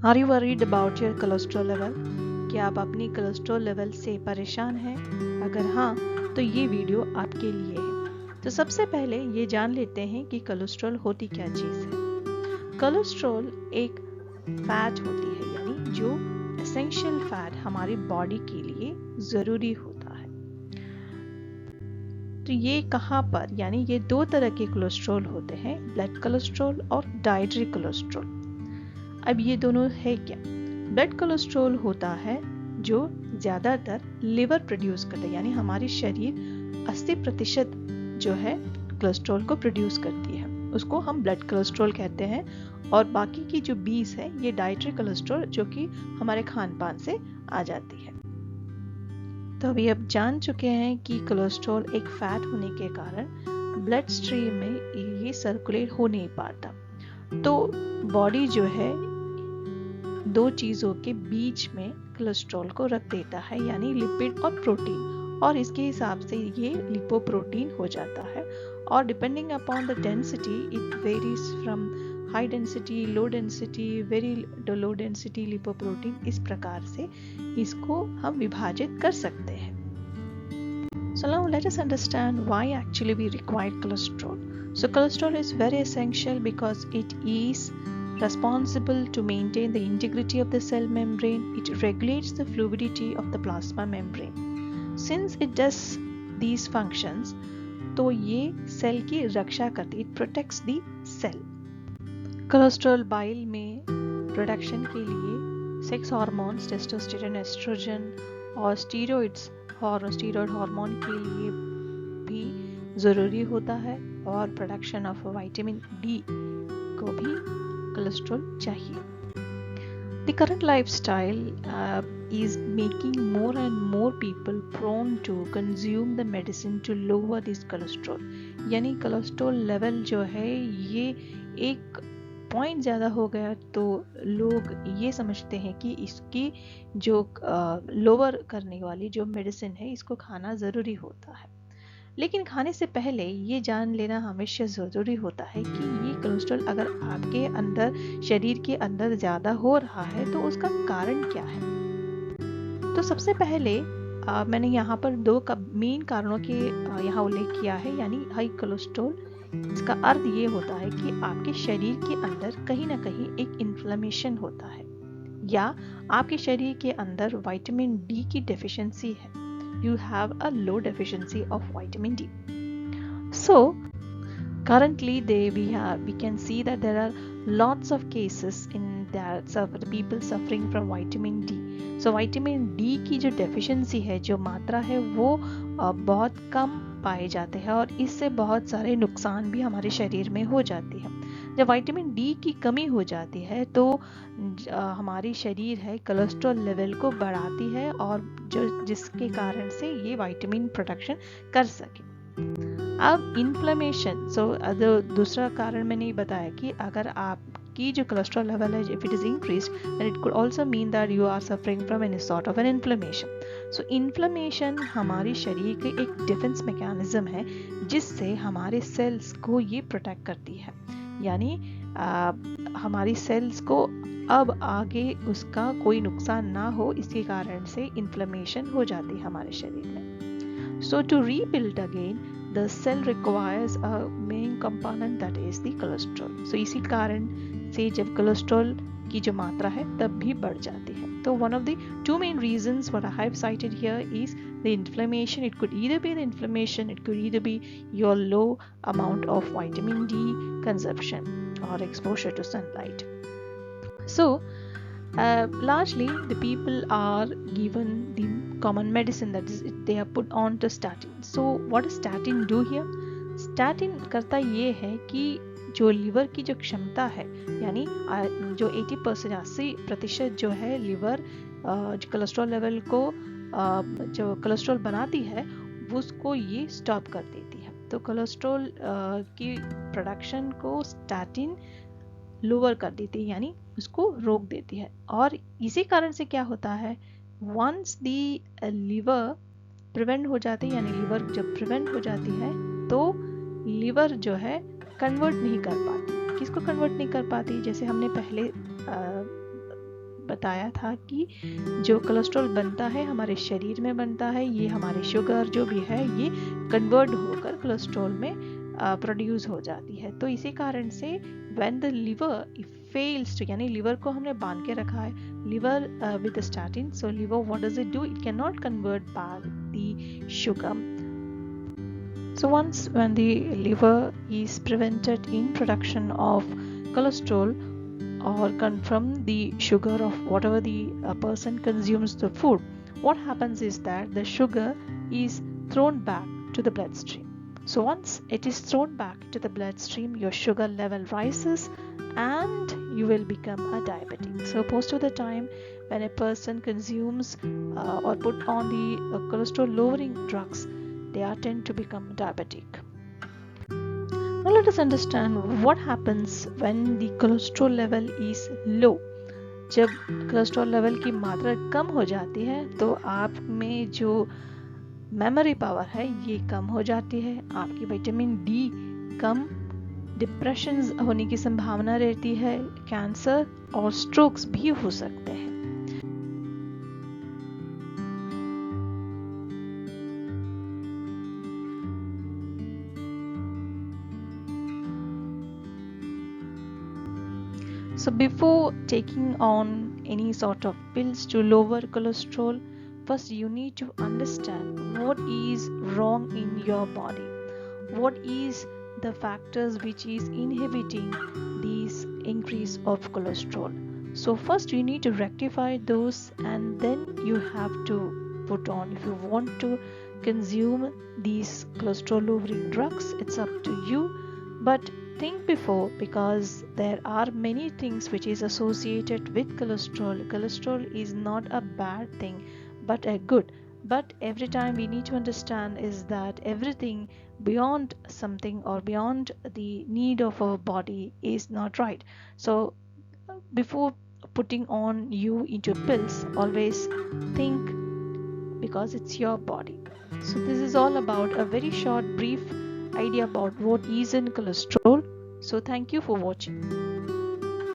Are you worried about your cholesterol level? क्या आप अपनी कोलेस्ट्रॉल लेवल से परेशान हैं? अगर हाँ, तो ये वीडियो आपके लिए है। तो सबसे पहले ये जान लेते हैं कि कोलेस्ट्रॉल होती क्या चीज़ है। कोलेस्ट्रॉल एक फैट होती है, यानी जो एसेंशियल फैट हमारी बॉडी के लिए ज़रूरी होता है। तो ये कहाँ पर, यानी ये दो तरह के कोलेस्ट्रॉल होते हैं, ब्लड कोलेस्ट्रॉल और डाइटरी कोलेस्ट्रॉल। अब ये दोनों है क्या? ब्लड कोलेस्ट्रॉल होता है जो ज़्यादातर लिवर प्रोड्यूस करता है, यानी हमारी शरीर 80% जो है कोलेस्ट्रॉल को प्रोड्यूस करती है, उसको हम ब्लड कोलेस्ट्रॉल कहते हैं। और बाकी की जो 20 है ये डाइटरी कोलेस्ट्रॉल, जो कि हमारे खान पान से आ जाती है। तो अभी अब जान चुके हैं कि कोलेस्ट्रॉल एक फैट होने के कारण ब्लड स्ट्रीम में ये सर्कुलेट हो नहीं पाता। तो बॉडी जो है दो चीज़ों के बीच में कोलेस्ट्रॉल को रख देता है, यानी लिपिड और प्रोटीन, और इसके हिसाब से ये लिपोप्रोटीन हो जाता है। और depending upon the density it varies from high density, low density, very low density lipoprotein, इस प्रकार से इसको हम विभाजित कर सकते हैं। So now let us understand why actually we require cholesterol. So cholesterol is very essential because it is responsible to maintain the integrity of the cell membrane. It regulates the fluidity of the plasma membrane. Since it does these functions, तो ये cell की रक्षा करती है, it protects the cell. Cholesterol bile में production के लिए sex hormones testosterone, oestrogen और steroid hormone के लिए भी ज़रूरी होता है, और प्रोडक्शन ऑफ विटामिन डी को भी कोलेस्ट्रॉल चाहिए। The current lifestyle is making more and more people prone to consume the medicine to lower this cholesterol. यानी कोलेस्ट्रॉल लेवल जो है ये एक पॉइंट ज़्यादा हो गया तो लोग ये समझते हैं कि इसकी जो लोअर करने वाली जो मेडिसिन है इसको खाना ज़रूरी होता है। लेकिन खाने से पहले ये जान लेना हमेशा ज़रूरी होता है कि ये कोलेस्ट्रॉल अगर आपके अंदर, शरीर के अंदर ज़्यादा हो रहा है तो उसका कारण क्या है। तो सबसे पहले मैंने यहाँ पर दो मेन कारणों के यहाँ उल्लेख किया है, यानी हाई कोलेस्ट्रॉल। इसका अर्थ ये होता है कि आपके शरीर के अंदर कहीं ना कहीं एक इन्फ्लेमेशन होता है, या आपके शरीर के अंदर विटामिन डी की डेफिशिएंसी है। You have a low deficiency of vitamin D. So currently we can see that there are lots of cases in that the people suffering from vitamin D. So vitamin D की जो deficiency है, जो मात्रा है, वो बहुत कम पाए जाते हैं, और इससे बहुत सारे नुकसान भी हमारे शरीर में हो जाती है। जब विटामिन डी की कमी हो जाती है तो हमारी शरीर है कोलेस्ट्रॉल लेवल को बढ़ाती है, और जिसके कारण से ये विटामिन प्रोडक्शन कर सके। अब इन्फ्लेमेशन, दूसरा कारण मैंने ये बताया कि अगर आपकी जो कोलेस्ट्रॉल लेवल है, if it is increased, then it could also mean that you are suffering from any sort of an inflammation. So inflammation हमारी शरीर के एक डिफेंस मैकेनिज्म है, जिससे हमारे सेल्स को ये प्रोटेक्ट करती है, यानी हमारी सेल्स को अब आगे उसका कोई नुकसान ना हो, इसके कारण से इन्फ्लेमेशन हो जाती है हमारे शरीर में। So to rebuild again the cell requires a main component that is the cholesterol. So इसी कारण से जब कोलेस्ट्रॉल की जो मात्रा है तब भी बढ़ जाती है। तो one of the two main reasons what I have cited here is the inflammation. It could either be the inflammation, it could either be your low amount of vitamin D consumption or exposure to sunlight. So largely the people are given the common medicine, that is they are put on to statin. So what does statin do here? Statin करता ये है कि जो liver की जो क्षमता है, यानी जो 80% जो है लिवर जो कोलेस्ट्रॉल लेवल को जो कोलेस्ट्रॉल बनाती है उसको ये स्टॉप कर देती है। तो कोलेस्ट्रॉल की प्रोडक्शन को स्टैटिन लोअर कर देती है, यानी उसको रोक देती है। और इसी कारण से क्या होता है, वंस दी लिवर प्रिवेंट हो जाती है, यानी लिवर जब प्रिवेंट हो जाती है तो लिवर जो है कन्वर्ट नहीं कर पाती। किसको कन्वर्ट नहीं कर पाती? जैसे हमने पहले बताया था कि जो कोलेस्ट्रॉल बनता है हमारे शरीर में बनता है, ये हमारे शुगर जो भी है ये कन्वर्ट होकर कोलेस्ट्रॉल में प्रोड्यूस हो जाती है। तो इसी कारण से when the liver fails to, यानी लिवर को हमने बांध के रखा है, liver with statin, so liver what does it do, it can not convert back the sugar. So once when the liver is prevented in production of cholesterol or from the sugar of whatever the person consumes the food, what happens is that the sugar is thrown back to the bloodstream. So once it is thrown back to the bloodstream, your sugar level rises and you will become a diabetic. So most of the time when a person consumes or put on the cholesterol lowering drugs, they are tend to become diabetic. Now let us understand what happens when the cholesterol level is low. जब cholesterol level की मात्रा कम हो जाती है तो आप में जो मेमोरी पावर है ये कम हो जाती है, आपकी विटामिन डी कम, डिप्रेशन होने की संभावना रहती है, कैंसर और स्ट्रोक्स भी हो सकते हैं. So before taking on any sort of pills to lower cholesterol, first you need to understand what is wrong in your body. What is the factors which is inhibiting this increase of cholesterol? So first you need to rectify those and then you have to put on. If you want to consume these cholesterol lowering drugs, it's up to you. But think before, because there are many things which is associated with cholesterol. Cholesterol is not a bad thing but a good, but every time we need to understand is that everything beyond something or beyond the need of our body is not right. So before putting on you into pills, always think, because it's your body. So this is all about a very short brief idea about what is in cholesterol. So thank you for watching.